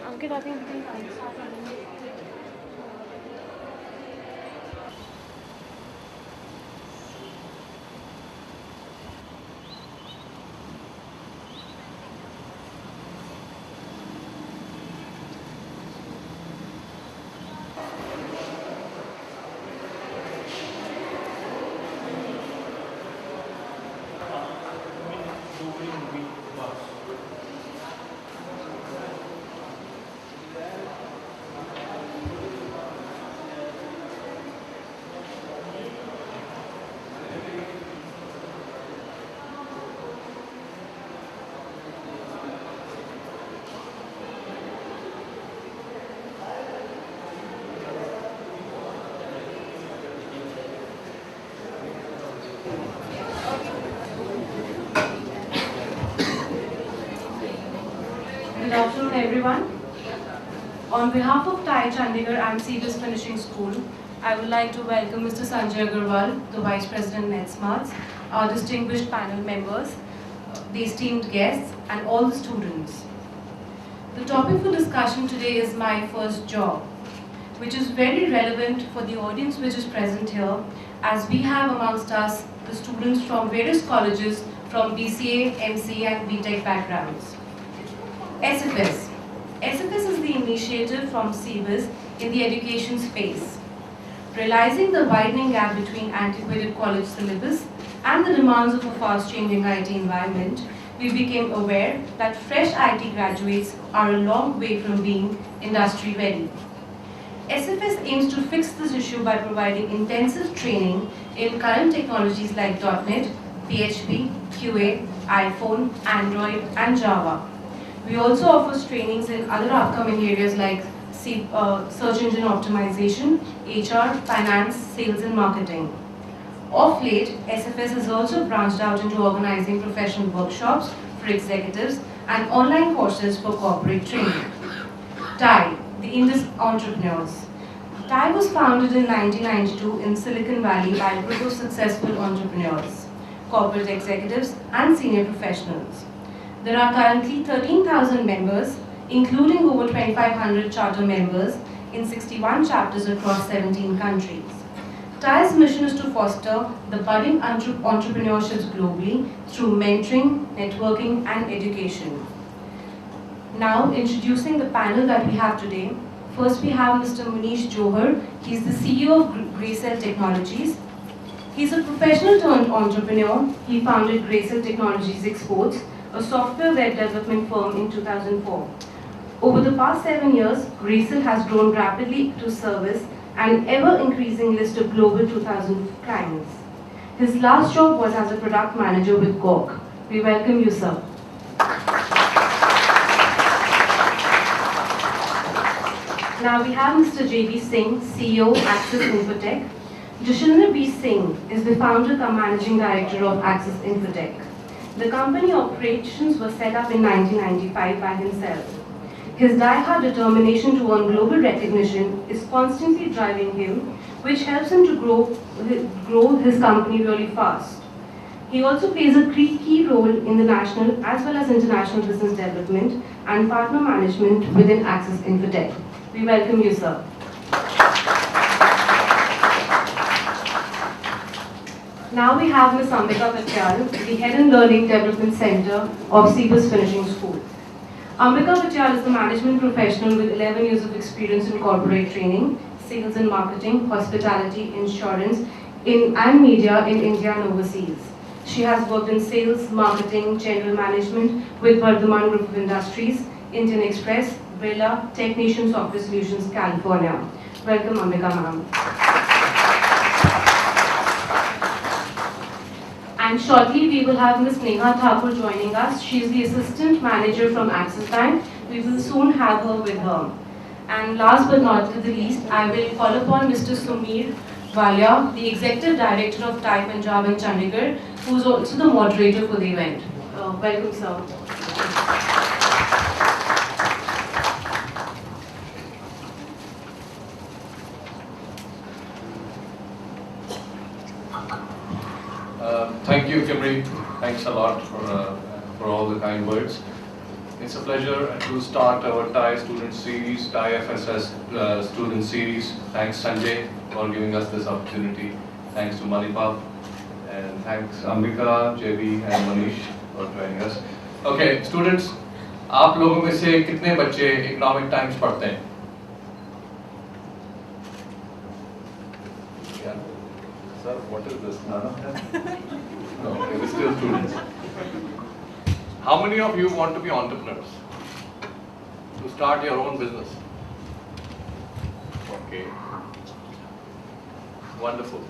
Ankit, I think we can start running. Good afternoon, everyone. On behalf of TiE Chandigarh and Sept Finishing School, I would like to welcome Mr. Sanjay Agarwal, the Vice President NetSmarts, our distinguished panel members, the esteemed guests, and all the students. The topic for discussion today is my first job, which is very relevant for the audience which is present here, as we have amongst us the students from various colleges from BCA, MCA, and BTech backgrounds. SFS. SFS is the initiative from CBIS in the education space. Realizing the widening gap between antiquated college syllabus and the demands of a fast-changing IT environment, we became aware that fresh IT graduates are a long way from being industry-ready. SFS aims to fix this issue by providing intensive training in current technologies like .NET, PHP, QA, iPhone, Android, and Java. We also offer trainings in other upcoming areas like search engine optimization, HR, finance, sales and marketing. Of late, SFS has also branched out into organizing professional workshops for executives and online courses for corporate training. TiE, the Indus Entrepreneurs. TiE was founded in 1992 in Silicon Valley by a group of successful entrepreneurs, corporate executives and senior professionals. There are currently 13,000 members, including over 2,500 charter members in 61 chapters across 17 countries. TiE's mission is to foster the budding entrepreneurships globally through mentoring, networking, and education. Now, introducing the panel that we have today. First, we have Mr. Manish Johar. He's the CEO of Gracell Technologies. He's a professional turned entrepreneur. He founded Gracell Technologies Exports, a software web development firm, in 2004. Over the past 7 years, Gracell has grown rapidly to service an ever-increasing list of global 2,000 clients. His last job was as a product manager with Gawk. We welcome you, sir. Now we have Mr. J.B. Singh, CEO, Axis Infotech. Jashinder B. Singh is the founder cum managing director of Axis Infotech. The company operations were set up in 1995 by himself. His die-hard determination to earn global recognition is constantly driving him, which helps him to grow his company really fast. He also plays a key role in the national as well as international business development and partner management within Axis Infotech. We welcome you, sir. Now we have Ms. Ambika Patyal, the Head and Learning Development Center of CBIS Finishing School. Ambika Patyal is a management professional with 11 years of experience in corporate training, sales and marketing, hospitality, insurance, and media in India and overseas. She has worked in sales, marketing, general management with Vardhaman Group of Industries, Indian Express, Birla, Technician Software Solutions, California. Welcome, Ambika ma'am. And shortly we will have Ms. Neha Thakur joining us. She is the Assistant Manager from Axis Bank. We will soon have her with her. And last but not the least, I will call upon Mr. Sumir Walia, the Executive Director of TiE Punjab in Chandigarh, who is also the moderator for the event. Welcome, sir. Thank you, Kimri. Thanks a lot for all the kind words. It's a pleasure to start our TiE student series, TiE FSS student series. Thanks Sanjay for giving us this opportunity. Thanks to Manipal and thanks Ambika, JB and Manish for joining us. Okay, students, आप लोगों में से कितने बच्चे economic times पढ़ते हैं? Sir, what is this? None of them? No, we're still students. How many of you want to be entrepreneurs? To start your own business? Okay. Wonderful.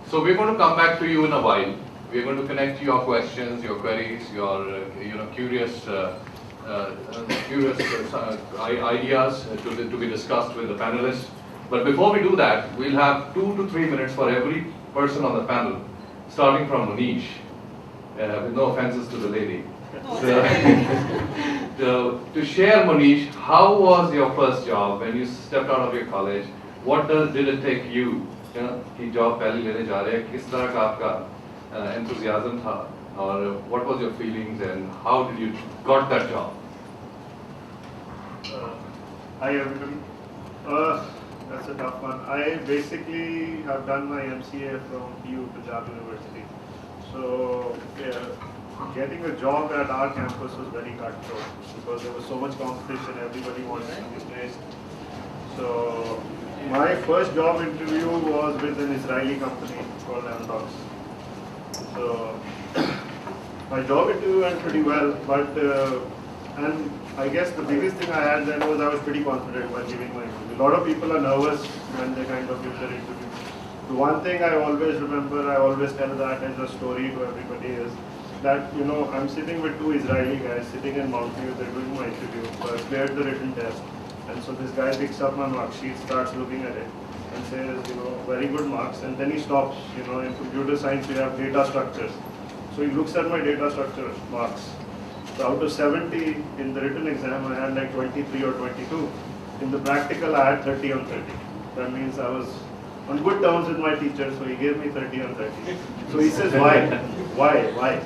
So we're going to come back to you in a while. We're going to connect your questions, your queries, your curious ideas to be discussed with the panelists. But before we do that, we'll have 2 to 3 minutes for every person on the panel, starting from Manish, with no offenses to the lady. To share, Manish, how was your first job when you stepped out of your college? What did it take you? कि job पहले लेने जा रहे हैं, किस तरह का आपका enthusiasm था, और what was your feelings and how did you got that job? Hi everybody. That's a tough one. I basically have done my MCA from TiE Punjab University. So getting a job at our campus was very cutthroat because there was so much competition. Everybody wanted to be placed. So my first job interview was with an Israeli company called Amdocs. So my job interview went pretty well, but and I guess the biggest thing I had then was I was pretty confident while giving my interview. A lot of people are nervous when they kind of give their interview. The one thing I always remember, I always tell that as a story to everybody is that, I'm sitting with 2 Israeli guys sitting in Mount View, they're doing my interview. So I cleared the written test. And so this guy picks up my mark sheet, starts looking at it and says, very good marks. And then he stops, in computer science we have data structures. So he looks at my data structure marks. So out of 70 in the written exam, I had like 23 or 22. In the practical, I had 30 on 30. That means I was on good terms with my teacher, so he gave me 30 on 30. So he says, why? Why?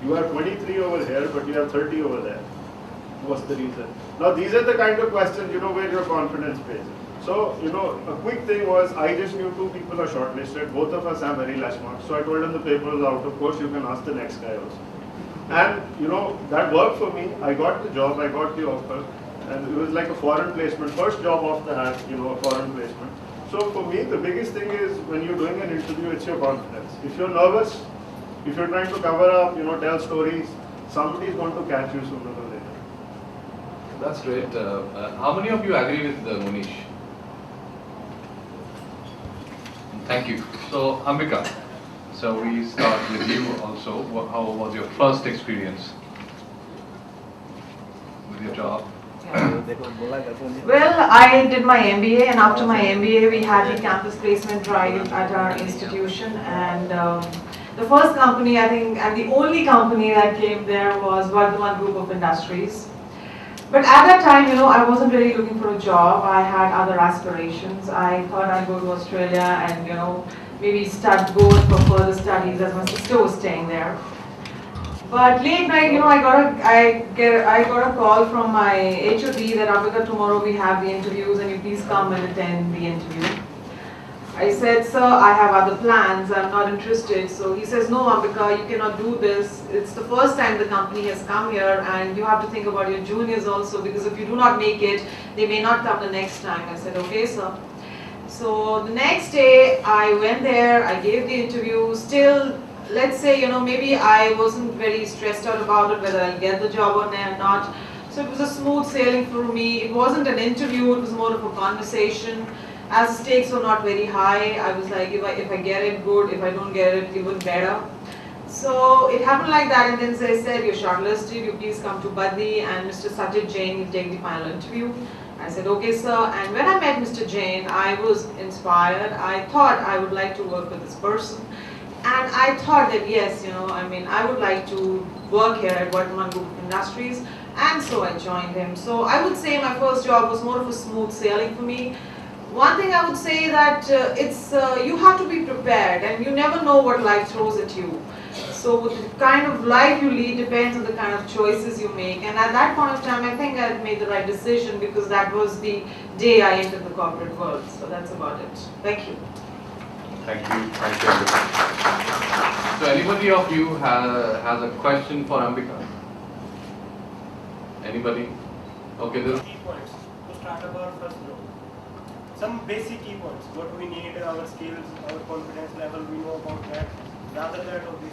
You have 23 over here, but you have 30 over there. What's the reason? Now, these are the kind of questions, where your confidence plays. So, a quick thing was, I just knew 2 people are shortlisted. Both of us have very less marks. So I told him the paper was out. Of course, you can ask the next guy also. And, that worked for me. I got the job, I got the offer. And it was like a foreign placement. First job off the hat, a foreign placement. So for me, the biggest thing is when you're doing an interview, it's your confidence. If you're nervous, if you're trying to cover up, tell stories, somebody's going to catch you sooner or later. That's great. How many of you agree with Manish? Thank you. So, Ambika, so we start with you also. How was your first experience with your job? Well, I did my MBA, and after my MBA, we had the campus placement drive at our institution. And the first company, I think, and the only company that came there was Vardhaman Group of Industries. But at that time, I wasn't really looking for a job. I had other aspirations. I thought I'd go to Australia and, maybe go for further studies as my sister was staying there. But late night, I got a call from my HOD that Ambika, tomorrow we have the interviews and you please come and attend the interview. I said, sir, I have other plans, I'm not interested. So he says, no Ambika, you cannot do this. It's the first time the company has come here and you have to think about your juniors also, because if you do not make it, they may not come the next time. I said, okay sir. So the next day I went there, I gave the interview. Still, let's say, maybe I wasn't very stressed out about it, whether I'll get the job or not. So it was a smooth sailing for me. It wasn't an interview, it was more of a conversation. As the stakes were not very high, I was like, if I get it, good. If I don't get it, even better. So it happened like that, and then they said, you're shortlisted, you please come to Baddi, and Mr. Sajid Jain will take the final interview. I said, okay sir. And when I met Mr. Jain, I was inspired. I thought I would like to work with this person. And I thought that yes, I would like to work here at Vardhaman Group of Industries. And so I joined him. So I would say my first job was more of a smooth sailing for me. One thing I would say that you have to be prepared, and you never know what life throws at you. So the kind of life you lead depends on the kind of choices you make. And at that point of time, I think I made the right decision because that was the day I entered the corporate world. So that's about it. Thank you. Thank you. Thank you, Ambika. So anybody of you has a question for Ambika? Anybody? Okay, this. Key points to start our first job. Some basic key points. What we need, our skills, our confidence level, we know about that. Rather than of this.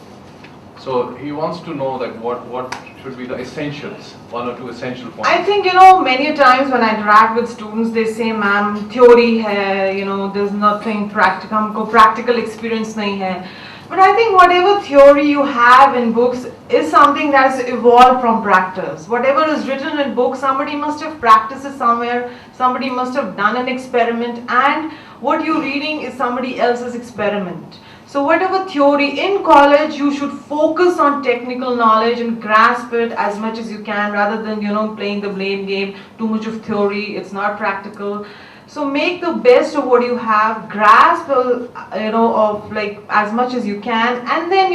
So he wants to know that what should be the essentials, one or two essential points. I think, many times when I interact with students, they say, ma'am, theory hai, there's nothing practical, humko practical experience nahi hai. But I think whatever theory you have in books is something that's evolved from practice. Whatever is written in books, somebody must have practiced it somewhere, somebody must have done an experiment, and what you're reading is somebody else's experiment. So whatever theory in college, you should focus on technical knowledge and grasp it as much as you can rather than, playing the blame game, too much of theory, it's not practical. So make the best of what you have, grasp, of like as much as you can, and then,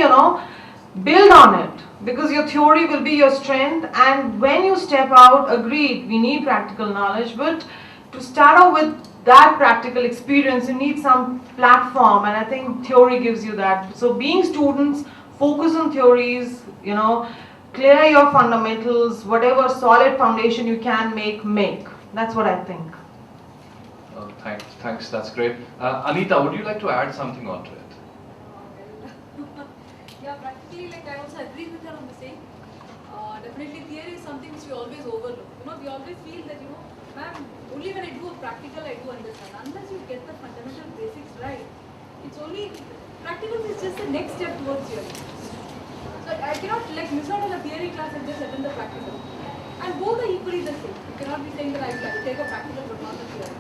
build on it. Because your theory will be your strength, and when you step out, agreed, we need practical knowledge, but to start off with that practical experience, you need some platform, and I think theory gives you that. So being students, focus on theories, clear your fundamentals, whatever solid foundation you can make. That's what I think. Thanks, that's great. Anita, would you like to add something onto it? Yeah, practically, I also agree with her on the same. Definitely, theory is something which we always overlook. We always feel that, ma'am, only when I do a practical, I do understand. Unless you get the fundamental basics right, it's only, practical is just the next step towards theory. So I cannot miss out on a theory class and just attend the practical. And both are equally the same. You cannot be saying that I will take a practical but not a theory.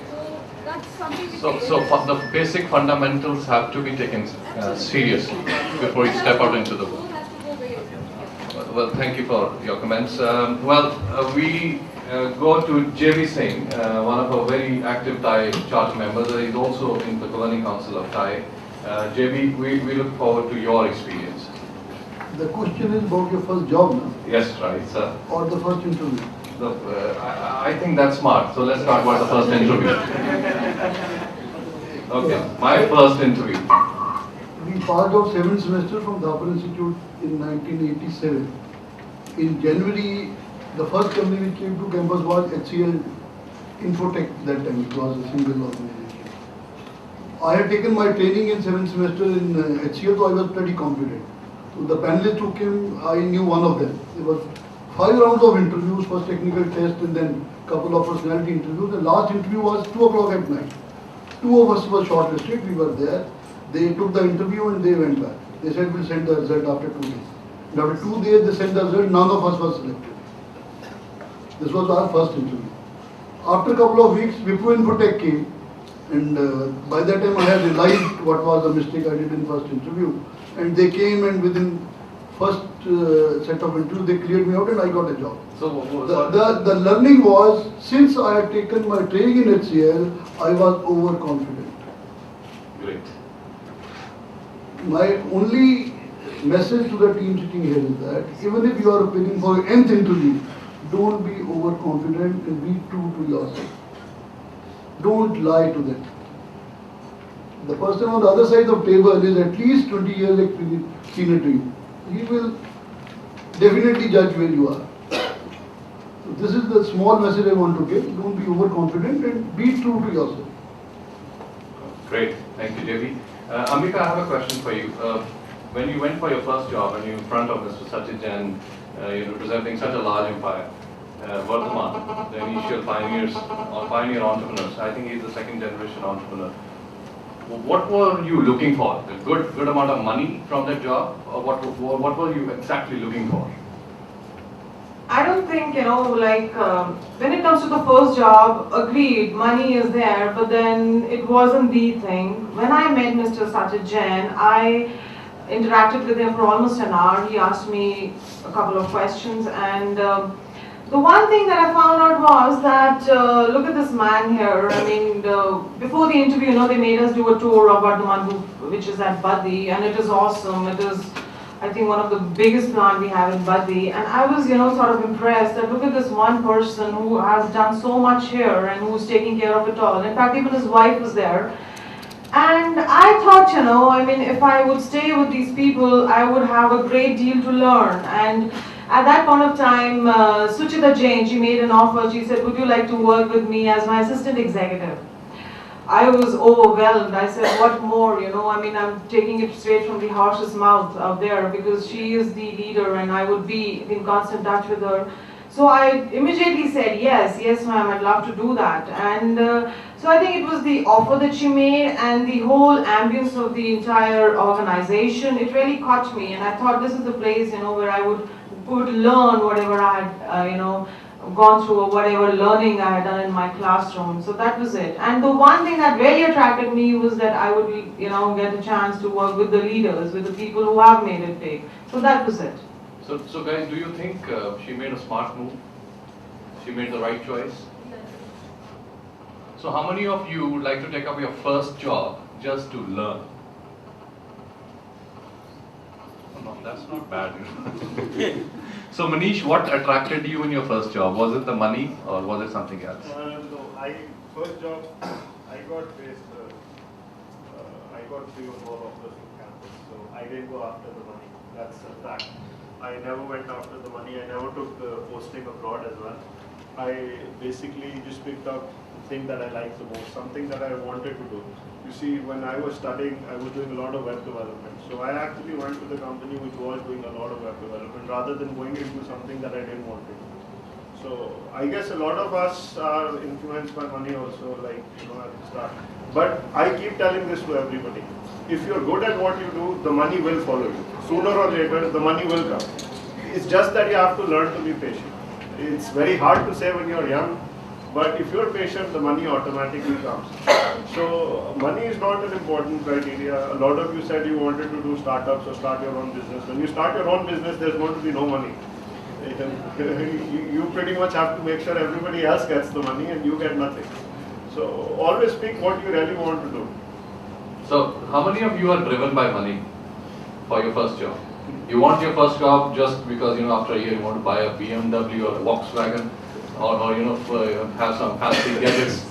So that's something which So the basic fundamentals have to be taken seriously before you step out into the world. has to go away. Well, thank you for your comments. We go to JV Singh, one of our very active TiE charge members. He's also in the governing council of TiE. JV, we look forward to your experience. The question is about your first job, no? Yes, right, sir. Or the first interview? I think that's smart. So let's talk about the first interview. Okay, my first interview. We passed out 7th semester from the Upper Institute in 1987. In January, the first company which came to campus was HCL Infotech that time. It was a single organization. I had taken my training in 7th semester in HCL, so I was pretty confident. So the panelists who came, I knew one of them. There was 5 rounds of interviews, first technical test and then couple of personality interviews. The last interview was 2 o'clock at night. 2 of us were shortlisted, we were there. They took the interview and they went back. They said we'll send the result after 2 days. And after 2 days they sent the result, none of us was selected. This was our first interview. After a couple of weeks, Wipro Infotech came, and by that time I had realized what was the mistake I did in first interview. And they came, and within first set of interviews, they cleared me out and I got a job. So The learning was, since I had taken my training in HCL, I was overconfident. Great. My only message to the team sitting here is that even if you are appearing for your nth interview, don't be overconfident and be true to yourself. Don't lie to them. The person on the other side of the table is at least 20 years experience senior to you. He will definitely judge where you are. So this is the small message I want to give. Don't be overconfident and be true to yourself. Great. Thank you, JV. Ambika, I have a question for you. When you went for your first job and you were in front of Mr. Satya Jain, representing such a large empire, Vardhaman, the initial pioneers or pioneer entrepreneurs, I think he's the second generation entrepreneur. What were you looking for? A good amount of money from that job, or what were you exactly looking for? I don't think, when it comes to the first job, agreed, money is there, but then it wasn't the thing. When I met Mr. Satya Jain, I interacted with him for almost an hour. He asked me a couple of questions, and the one thing that I found out was that, look at this man here. I mean, before the interview, they made us do a tour of Vardhaman, which is at Badi, and it is awesome. It is I think one of the biggest plant we have in Baddi, and I was, sort of impressed that look at this one person who has done so much here and who's taking care of it all. In fact, even his wife was there. And I thought, I mean, if I would stay with these people, I would have a great deal to learn. And at that point of time, Suchita Jain, she made an offer. She said, would you like to work with me as my assistant executive? I was overwhelmed. I said, what more, I mean, I'm taking it straight from the horse's mouth out there because she is the leader and I would be in constant touch with her. So I immediately said, yes ma'am, I'd love to do that. And so I think it was the offer that she made and the whole ambience of the entire organization. It really caught me and I thought this is the place, where I would learn whatever I had, gone through or whatever learning I had done in my classroom. So that was it. And the one thing that really attracted me was that I would, get a chance to work with the leaders, with the people who have made it big. So that was it. So guys, do you think she made a smart move? She made the right choice? So how many of you would like to take up your first job just to learn? Oh, no, that's not bad. So Manish, what attracted you in your first job? Was it the money or was it something else? No, first job, I got based, I got 3 or 4 offers in campus, so I didn't go after the money. That's a fact. I never went after the money. I never took the posting abroad as well. I basically just picked up the thing that I liked the most, something that I wanted to do. You see, when I was studying, I was doing a lot of web development. So I actually went to the company which was doing a lot of web development rather than going into something that I didn't want to do. So I guess a lot of us are influenced by money also, like, at the start. But I keep telling this to everybody. If you're good at what you do, the money will follow you. Sooner or later, the money will come. It's just that you have to learn to be patient. It's very hard to say when you're young, but if you're patient, the money automatically comes. So money is not an important criteria. A lot of you said you wanted to do startups or start your own business. When you start your own business, there's going to be no money. You pretty much have to make sure everybody else gets the money and you get nothing. So always pick what you really want to do. So how many of you are driven by money for your first job? You want your first job just because after a year you want to buy a BMW or a Volkswagen or have some fancy gadgets.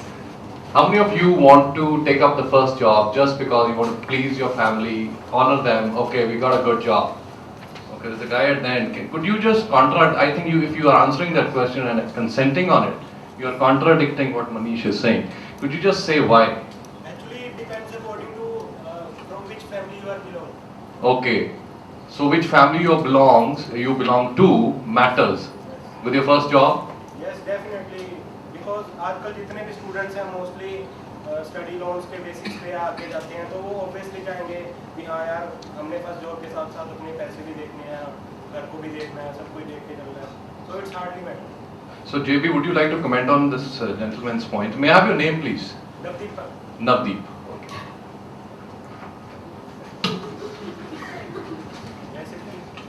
How many of you want to take up the first job just because you want to please your family, honor them? Okay, we got a good job. Okay, there's a guy at the end. Could you just contradict? I think if you are answering that question and consenting on it, you are contradicting what Manish is saying. Could you just say why? Actually, it depends according to from which family you are belong. Okay, so which family you belong to matters with your first job. Yes, definitely. Because आजकल जितने भी students हैं mostly study loans के basis पे आगे जाते हैं, तो वो obviously चाहेंगे कि हाँ यार हमने first job के साथ साथ अपने पैसे भी देखने हैं, घर को भी देखना है, सब कुछ देख के चलना है. So it's hardly matter. So JB, would you like to comment on this gentleman's point? May I have your name, please? Navdeep. Navdeep.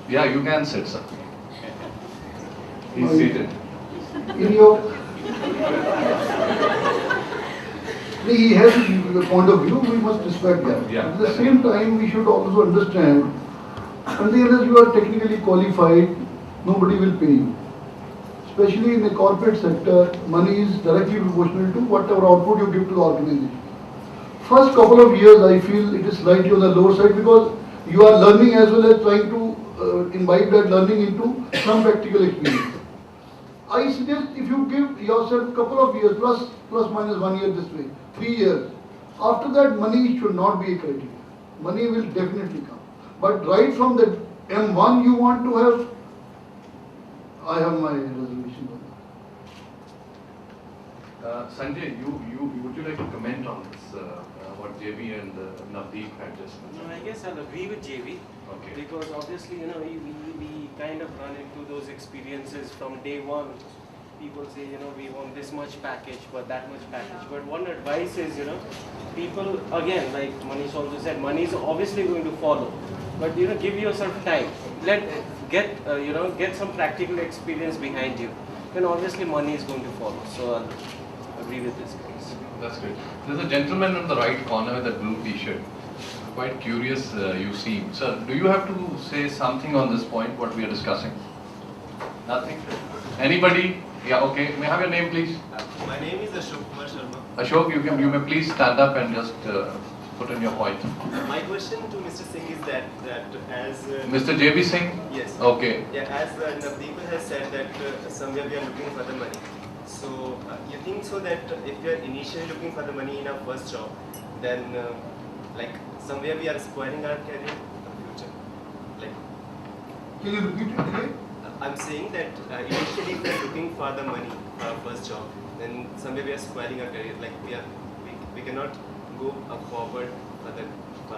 Yeah, you can sit, sir. He's seated. In your, he has a point of view, we must respect that. Yeah. At the same time, we should also understand, unless you are technically qualified, nobody will pay you. Especially in the corporate sector, money is directly proportional to whatever output you give to the organization. First couple of years, I feel it is slightly on the lower side because you are learning as well as trying to imbibe that learning into some practical experience. I suggest if you give yourself a couple of years, plus minus 1 year this way, 3 years, after that money should not be a criteria. Money will definitely come. But right from the M1 you want to have, I have my reservation on that. Sanjay, would you like to comment on this? What JB and Navdeep had just mentioned? No, I guess I'll agree with JB. Okay. Because obviously, we kind of run into those experiences from day one. People say, we want this much package, but that much package. But one advice is, people, again, like Manish also said, money is obviously going to follow. But, give yourself time. Get some practical experience behind you. Then obviously money is going to follow. So I'll agree with this case. That's great. There's a gentleman in the right corner with a blue t-shirt. quite curious you seem. Sir, do you have to say something on this point, what we are discussing? Nothing? Anybody? Yeah, okay. May I have your name, please? My name is Ashok Kumar Sharma. Ashok, you may please stand up and just put in your point. My question to Mr. Singh is that as Mr. J.B. Singh? yes, Okay. yeah, as Navdeep has said that somewhere we are looking for the money. So you think so that if we are initially looking for the money in our first job, then like somewhere we are spoiling our career in the future. Like Can you repeat it again? I'm saying that initially if we are looking for the money for our first job, then somewhere we are spoiling our career. Like we cannot go forward for the.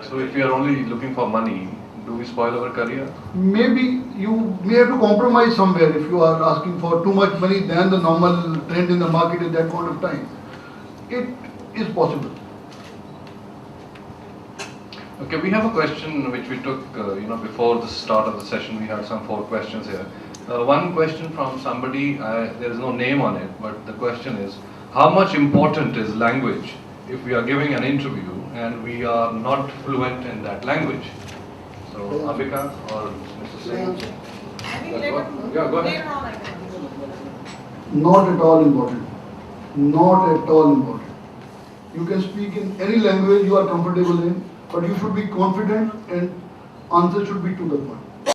So if we are only looking for money, do we spoil our career? Maybe you may have to compromise somewhere if you are asking for too much money than the normal trend in the market at that point of time. It is possible. Okay, we have a question which we took, before the start of the session. We had some 4 questions here. One question from somebody, there is no name on it, but the question is, how much important is language if we are giving an interview and we are not fluent in that language? So, Ambika or Mr. Singh? Yeah, go ahead. Not at all important. Not at all important. You can speak in any language you are comfortable in, but you should be confident and answer should be to the point.